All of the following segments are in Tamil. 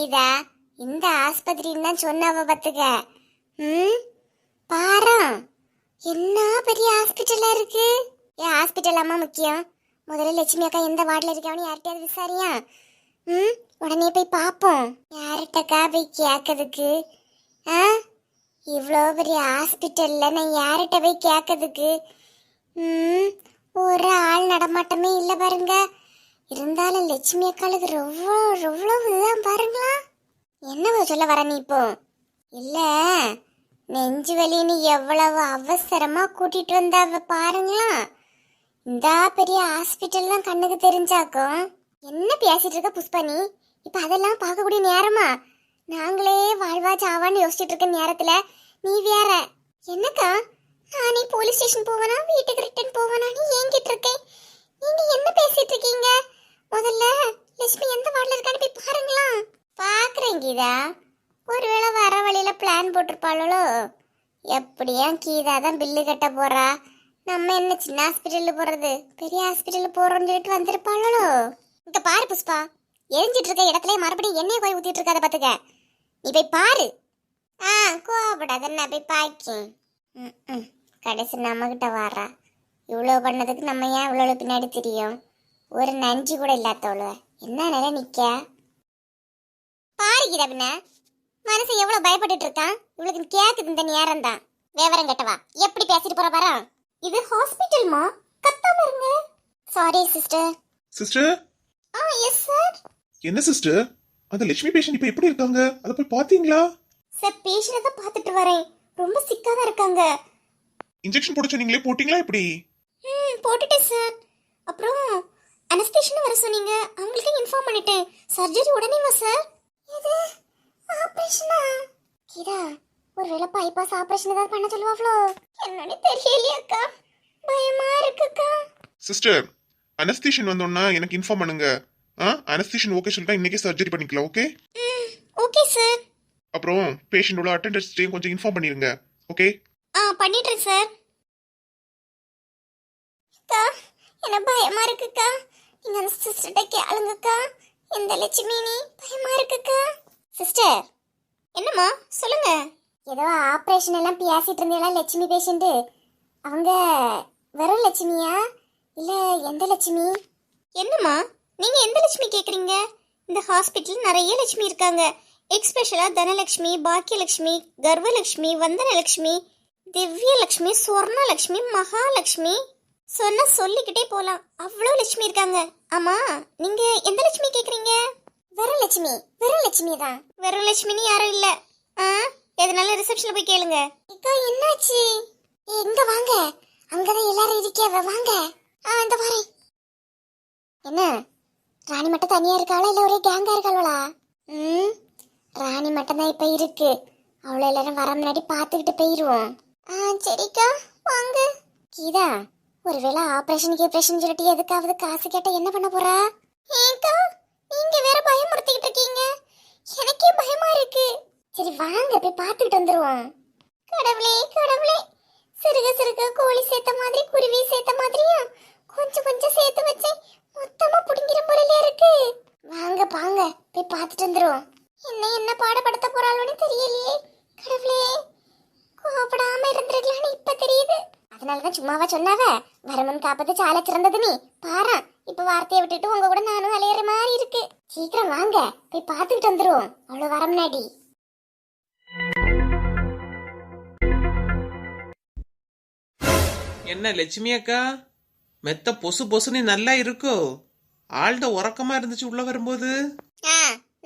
கீதா, இந்த ஆஸ்பத்திரின்னு தான் சொன்னவ பத்துக்க. ம், பாரு என்ன பெரிய ஹாஸ்பிட்டலா இருக்கு. ஏன் ஹாஸ்பிட்டல் அம்மா முக்கியம்? முதல்ல லட்சுமி அக்கா எந்த வார்டில் இருக்கவனு யார்கிட்டயாவது விசாரியா? ம், உடனே போய் பார்ப்போம். யார்கிட்டக்கா போய் கேட்கறதுக்கு? ஆ, இவ்வளோ பெரிய ஹாஸ்பிட்டல்ல நான் யார்கிட்ட போய் கேட்கறதுக்கு? ம், ஒரு ஆள் நடமாட்டமே இல்லை பாருங்க. இருந்தாலும் லட்சுமி அக்காளுக்கு ரொம்ப இதுதான் பாருங்களா. என்ன சொல்ல வர நீ இப்போ? இல்ல, நெஞ்சு வலின்னு எவ்வளவு அவசரமா கூட்டிட்டு வந்தாவ பாருங்களா. இந்த பெரிய ஹாஸ்பிட்டல் தான் கண்ணுக்கு தெரிஞ்சாக்கும். என்ன பேசிட்டு இருக்க புஷ்பா நீ? இப்ப அதெல்லாம் பார்க்கக்கூடிய நேரமா? நாங்களே வாழ்வா சாவான்னு யோசிச்சுட்டு இருக்க நேரத்துல நீ வேற என்னக்கா? நானே போலீஸ் ஸ்டேஷன் போவனா வீட்டுக்கு ரிட்டர்ன் போவனா நீ ஏங்கிட்டு இருக்கேன். நீங்க என்ன பேசிட்டு இருக்கீங்க? முதல்ல லட்சுமி எந்த வார்டில் இருக்கான்னு போய் பாருங்களா. பாக்குறேன் கீதா, ஒருவேளை வர வழியில பிளான் போட்டிருப்பாளோ. எப்படியா கீதா தான் பில்லு கட்ட போறா. நம்ம என்ன சின்ன ஹாஸ்பிட்டல்ல போறது, பெரிய ஹாஸ்பிட்டல்ல போறோம்னு சொல்லிட்டு வந்திருப்பாளோ. இங்க பாரு புஷ்பா, எரிஞ்சிட்டு இருக்க இடத்துல மறுபடியும் எண்ணெய் போய் ஊத்திட்டு இருக்காத பாத்துக்க. நீ போய் பாரு. கோவப்படாத, நான் போய் பாக்கேன். கடைசி நம்ம கிட்ட வாரா. இவ்வளோ பண்ணதுக்கு நம்ம ஏன் இவ்வளோ பின்னாடி தெரியும்? ஒரு நஞ்சு கூட இல்லாதவள என்ன நிலை நிக்க பாரு கீதா. மனசு எவ்வளவு பயப்பட்டு இருக்கான். இவளுக்கு கேக்குது இந்த நேரம் தான். விவரம் கட்டவா எப்படி பேசிட்டு போற பாரு. இது ஹாஸ்பிட்டல்மா, கத்தாம இருங்க. Sorry sister. Sister? Yes sir. என்ன சிஸ்டர், அந்த லட்சுமி பேஷண்ட் இப்ப எப்படி இருக்காங்க? அத போய் பாத்தீங்களா? சார், பேஷண்ட தான் பார்த்துட்டு வரேன். ரொம்ப சிக்கா தான் இருக்காங்க. இன்ஜெக்ஷன் போட சொன்னீங்களே, போட்டீங்களா? எப்படி? போட்டுட்டேன் சார். அப்புறம் அனஸ்தேஷன் வர சொன்னீங்க, அவங்களுக்கு இன்ஃபார்ம் பண்ணிட்டேன். சர்ஜரி உடனே வா சார். இது ஆபரேஷனா? கீதா, ஒருவேளை பைபாஸ் ஆபரேஷன் ஏதாவது பண்ண சொல்லுவாங்களோ என்னன்னு தெரியலையாக்கா. பயமா இருக்குக்கா. சிஸ்டர், அனஸ்தீஷன் வந்தோன்னா எனக்கு இன்ஃபார்ம் பண்ணுங்க. அனஸ்தீஷன் ஓகே சொல்லிட்டா இன்னைக்கே சர்ஜரி பண்ணிக்கலாம். ஓகே? Okay sir. அப்புறம் பேஷண்டோட அட்டெண்டன்ஸ்டையும் கொஞ்சம் இன்ஃபார்ம் பண்ணிருங்க. ஓகே? பண்ணிட்டேன் சார். அக்கா, என்ன பயமா இருக்குக்கா. நீங்க அந்த சிஸ்டர்ட்ட கேளுங்கக்கா. எந்த லட்சுமி நீ? பயமா இருக்குக்கா. சிஸ்டர். என்னம்மா சொல்லுங்க. ஏதோ ஆபரேஷன் எல்லாம் பேசிட்டு இருந்தீங்களா லட்சுமி பேஷண்ட்? அவங்க வெறும் லட்சுமியா இல்ல எந்த லட்சுமி? என்னம்மா நீங்க எந்த லட்சுமி கேக்குறீங்க? இந்த ஹாஸ்பிட்டல் நிறைய லட்சுமி இருக்காங்க. எக்ஸ்பெஷலா தனலட்சுமி, பாக்கியலட்சுமி, கர்வலட்சுமி, வந்தனலட்சுமி, திவ்யலட்சுமி, சுவர்ணலட்சுமி, மகாலட்சுமி, சொன்னா சொல்லிக்கிட்டே போலாம். அவ்வளோ லட்சுமி இருக்காங்க. ஆமா, நீங்க எந்த லட்சுமி கேக்குறீங்க? வரலட்சுமி. வரலட்சுமி தான். வரலட்சுமின்னு யாரும் இல்ல. எதனால ரிசப்ஷன்ல போய் கேளுங்க. அக்கா என்னாச்சு? எங்க வாங்க, அங்கதான் எல்லாரும் இருக்கேவ. வாங்க. இந்த வரேன். என்ன ராணி மட்டும் தனியா இருக்காளா இல்ல ஒரே கேங்கா இருக்காளா? ராணி மட்டும் தான் இப்ப இருக்கு. அவ்வளோ எல்லாரும் வர முன்னாடி பாத்துக்கிட்டு போயிருவோம். சரிக்கா வாங்க. கீதா, ஒருவேளை ஆபரேஷன் சொல்லிட்டு எதுக்காவது காசு கேட்டா என்ன பண்ண போறா? ஏங்கா நீங்க வேற பயமுறுத்திக்கிட்டு இருக்கீங்க. எனக்கே பயமா இருக்கு. சரி வாங்க போய் பாத்துக்கிட்டு வந்துருவோம். கடவுளே கடவுளே, சிறுக சிறுக கோழி சேர்த்த மாதிரி குருவி சேர்த்த மாதிரியும் கொஞ்சம் கொஞ்சம் சேர்த்து வச்சேன். மொத்தமா புடிங்கிற முறையில இருக்கு. வாங்க வாங்க போய் பாத்துட்டு வந்துருவோம். என்ன பாடப்படுத்த போறாளோன்னு தெரியலையே. கடவுளே, கோபப்படாம இருந்திருக்கலான்னு இப்ப தெரியுது. அதனாலதான் சும்மாவா சொன்னாவ வரமன் காப்பது சால சிறந்தது. நீ பாரா இப்ப வார்த்தையை விட்டுட்டு உங்க கூட நானும் அலையிற மாதிரி இருக்கு. சீக்கிரம் வாங்க போய் பாத்துக்கிட்டு வந்துருவோம். அவ்வளவு வர முன்னாடி. என்ன லட்சுமி அக்கா, மெத்த பொசு பொசுன்னு நல்லா இருக்கோ? ஆள்ட உறக்கமா இருந்துச்சு உள்ள வரும்போது.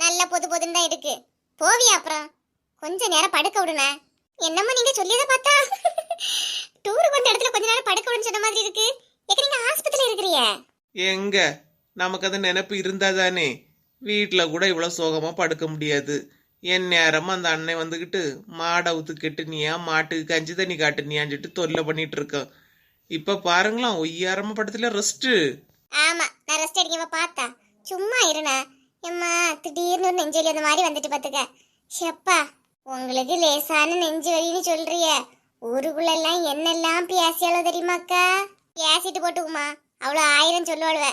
நல்ல பொது பொதுன்னு தான் இருக்கு. போவியா அப்புறம் கொஞ்ச நேரம் படுக்க விடுன. என்னம்மா நீங்க சொல்லியத பார்த்தா டூருக்கு வந்த இடத்துல கொஞ்ச நேரம் படுக்க விடுன்னு சொன்ன மாதிரி இருக்கு. நீங்க ஆஸ்பத்திரியில இருக்கிறீங்க? எங்க நமக்கு அது நினைப்பு இருந்தாதானே. வீட்டுல கூட இவ்வளவு சோகமா படுக்க முடியாது. என் நேரமா அந்த அண்ணன் வந்துகிட்டு மாடை ஊத்து கெட்டுனியா, மாட்டுக்கு கஞ்சி தண்ணி காட்டுனியான்னு சொல்லிட்டு தொல்லை பண்ணிட்டு இருக்கோம். இப்ப பாருங்களாம் ஒய்யாரமா படத்துல ரெஸ்ட். ஆமா, நான் ரெஸ்ட் எடுக்கவ பார்த்தா சும்மா இருனா. எம்மா திடீர்னு ஒரு நெஞ்சு வலி அந்த மாதிரி வந்துட்டு பாத்துக்க. ஷப்பா, உங்களுக்கு லேசான நெஞ்சு வலின்னு சொல்றிய. ஊருக்குள்ள எல்லாம் என்னெல்லாம் பேசியாலோ தெரியுமாக்கா? பேசிட்டு போட்டுக்குமா, அவ்வளோ 1000 சொல்லுவாளுவ.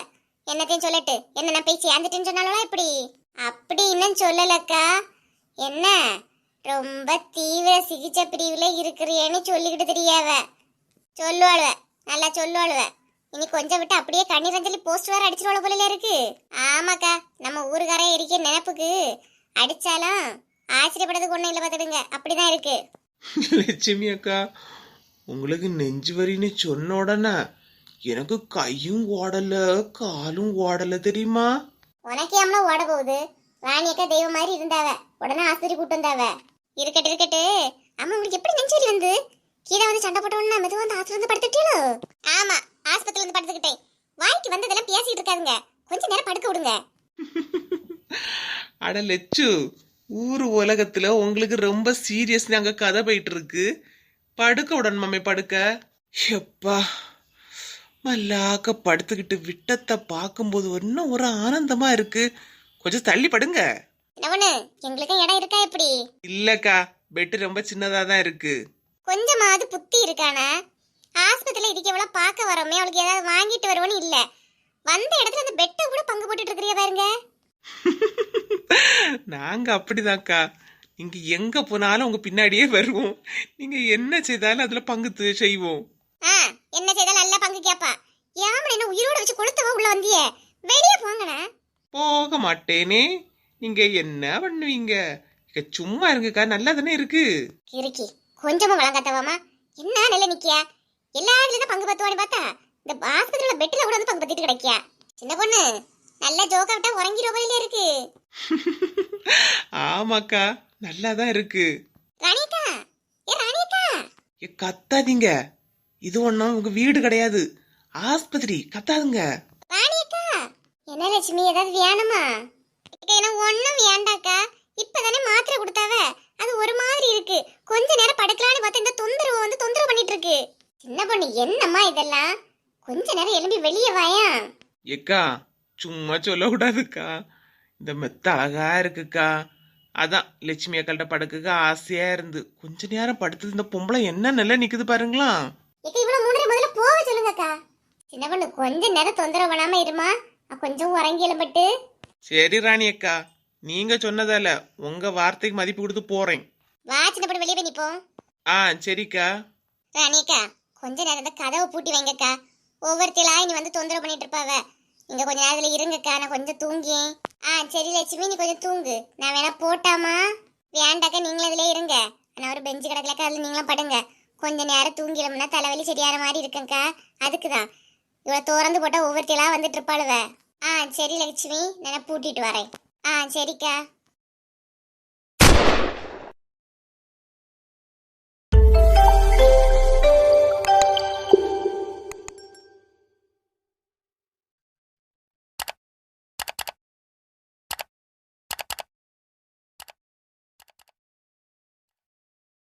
என்னத்தையும் சொல்லட்டு என்ன நான் போய் சேர்ந்துட்டேன்னு சொன்னாலும் இப்படி அப்படி இன்னும் சொல்லலக்கா. என்ன ரொம்ப தீவிர சிகிச்சை பிரிவுல இருக்கிறியேன்னு சொல்லிக்கிட்டு தெரியாவ. சொல்லுவாளுவ, நல்லா சொல்லுவாளுவ. இனி கொஞ்சம் விட்டு அப்படியே கண்ணீர் அஞ்சலி போஸ்ட் வேற அடிச்சிருவாள போல இருக்கு. ஆமாக்கா, நம்ம ஊருக்காரே இருக்க நினைப்புக்கு அடிச்சாலும் ஆச்சரியப்படுறதுக்கு ஒண்ணும் இல்லை பார்த்துடுங்க. அப்படிதான் இருக்கு. லட்சுமி அக்கா, உங்களுக்கு நெஞ்சு வரின்னு சொன்ன உடனே எனக்கு கையும் ஓடல காலும் ஓடல தெரியுமா? உனக்கு ஏம்னா ஓட போகுது? ராணியக்கா தெய்வம் மாதிரி இருந்தாவ, உடனே ஆஸ்பத்திரி கூட்டு வந்தாவ. இருக்கட்டு இருக்கட்டு. அம்மா உங்களுக்கு எப்படி நெஞ்சு வந்து கீழே வந்து சண்டை போட்டோன்னா மெதுவா வந்து ஆஸ்பத்திரி வந்து படுத்துட்டீங்களோ? ஆமா, ஆஸ்பத்திரி வந்து படுத்துக்கிட்டேன். வாய்க்கு வந்ததெல்லாம் பேசிட்டு இருக்காதுங்க, கொஞ்ச நேரம் படுக்க விடுங்க. அட லட்சு, ஊர் உலகத்துல உங்களுக்கு ரொம்ப சீரியஸ் அங்க கதை போயிட்டு இருக்கு. படுக்க உடன்மாமே படுக்க. எப்பா, மல்லாக்க படுத்துக்கிட்டு விட்டத்தை பார்க்கும்போது இன்னும் ஒரு ஆனந்தமா இருக்கு. கொஞ்சம் தள்ளி படுங்க. என்னவனு, எங்களுக்கும் இடம் இருக்கா எப்படி? இல்லக்கா, பெட் ரொம்ப சின்னதா தான் இருக்கு. கொஞ்சமாவது புத்தி இருக்கானா? ஆஸ்பத்திரியில இதுக்கு எவ்வளவு பார்க்க வரோமே, அவளுக்கு ஏதாவது வாங்கிட்டு வருவோன்னு இல்ல. வந்த இடத்துல அந்த பெட்டை கூட பங்கு போட்டுட்டு இருக்கிறியா பாருங்க. நாங்க அப்படிதான்க்கா. நீங்க எங்க போனாலும் உங்க பின்னாடியே வருவோம். நீங்க என்ன செய்தாலும் அதுல பங்கு செய்வோம். என்ன செய்தாலும் நல்லா பங்கு கேப்பா. ஏன் என்ன உயிரோட வச்சு கொளுத்தவா உள்ள வந்தியே? வெளியே போங்கண்ணா. போக மாட்டேனே. நீங்க என்ன பண்ணுவீங்க? இங்க சும்மா இருங்கக்கா, நல்லா தானே இருக்கு. கிறுக்கி, கொஞ்சமா வழங்காத்தவாமா. என்ன நிலை நிக்கியா? எல்லா இடத்துல பங்கு பத்துவான்னு பார்த்தா இந்த ஆஸ்பத்திரியில பெட்ல கூட வந்து பங்கு பத்திட்டு கிடைக்கியா? சின்ன பொண்ணு, நல்லா ஜோக்கா விட்டா உறங்கிற போல இருக்கு. ஆமாக்கா, நல்லா தான் இருக்கு. ராணியக்கா, ஏ ராணியக்கா. கத்தாதீங்க, இது ஒண்ணும் உங்க வீடு கிடையாது, ஆஸ்பத்திரி. கத்தாதுங்க. ராணியக்கா, என்ன லட்சுமி, ஏதாவது வேணுமா? எனக்கு ஒண்ணும் வேண்டாக்கா. இப்பதானே மாத்திரை கொடுத்தாவ, அது ஒரு மாதிரி இருக்கு. கொஞ்ச நேரம் படுக்கலான்னு பார்த்தா இந்த தொந்தரவு வந்து தொந்தரவு பண்ணிட்டு இருக்கு. சின்ன பொண்ணு, என்னம்மா இதெல்லாம்? கொஞ்ச நேரம் எழும்பி வெளியே வாயா. ஏக்கா, சும்மா சொல்லக்கூடாதுக்கா. இந்த மெத்த அழகா இருக்குக்கா. அதான் லட்சுமி அக்கள்கிட்ட படுக்க ஆசையா இருந்து கொஞ்ச நேரம் படுத்தது. இந்த பொம்பளை என்ன நல்லா நிக்குது பாருங்களா. இக்க இவ்வளவு மூணரை முதல்ல போக சொல்லுங்கக்கா. சின்ன பொண்ணு, கொஞ்ச நேரம் தொந்தரவு பண்ணாம இருமா. கொஞ்சம் உறங்கி எழும்பட்டு. சரி ராணி அக்கா, நீங்க சொன்னதால உங்க வார்த்தைக்கு மதிப்பு கொடுத்து போறேன். வா சின்ன பொண்ணு, வெளியே போய் நிப்போம். சரிக்கா. ராணியக்கா, கொஞ்ச நேரம் இந்த கதவை பூட்டி வைங்கக்கா. ஒவ்வொருத்தலா இனி வந்து தொந்தரவு பண்ணிட்டு இருப்பாவ. நீங்க கொஞ்ச நேரத்துல இருங்கக்கா, நான் கொஞ்சம் தூங்கி. சரி லட்சுமி, நீ கொஞ்சம் தூங்கு. நான் வேணா போட்டாமா? வேண்டாக்கா, நீங்களும் இதுல இருங்க. நான் ஒரு பெஞ்சு கிடக்கலக்கா, அதுல நீங்களும் படுங்க. கொஞ்ச நேரம் தூங்கிடும்னா தலைவலி சரியாற மாதிரி இருக்குங்கக்கா. அதுக்குதான் இவ்வளவு திறந்து போட்டா ஒவ்வொருத்தலா வந்துட்டு இருப்பாளுவ. சரி லட்சுமி, நான் பூட்டிட்டு வரேன். சரிக்கா.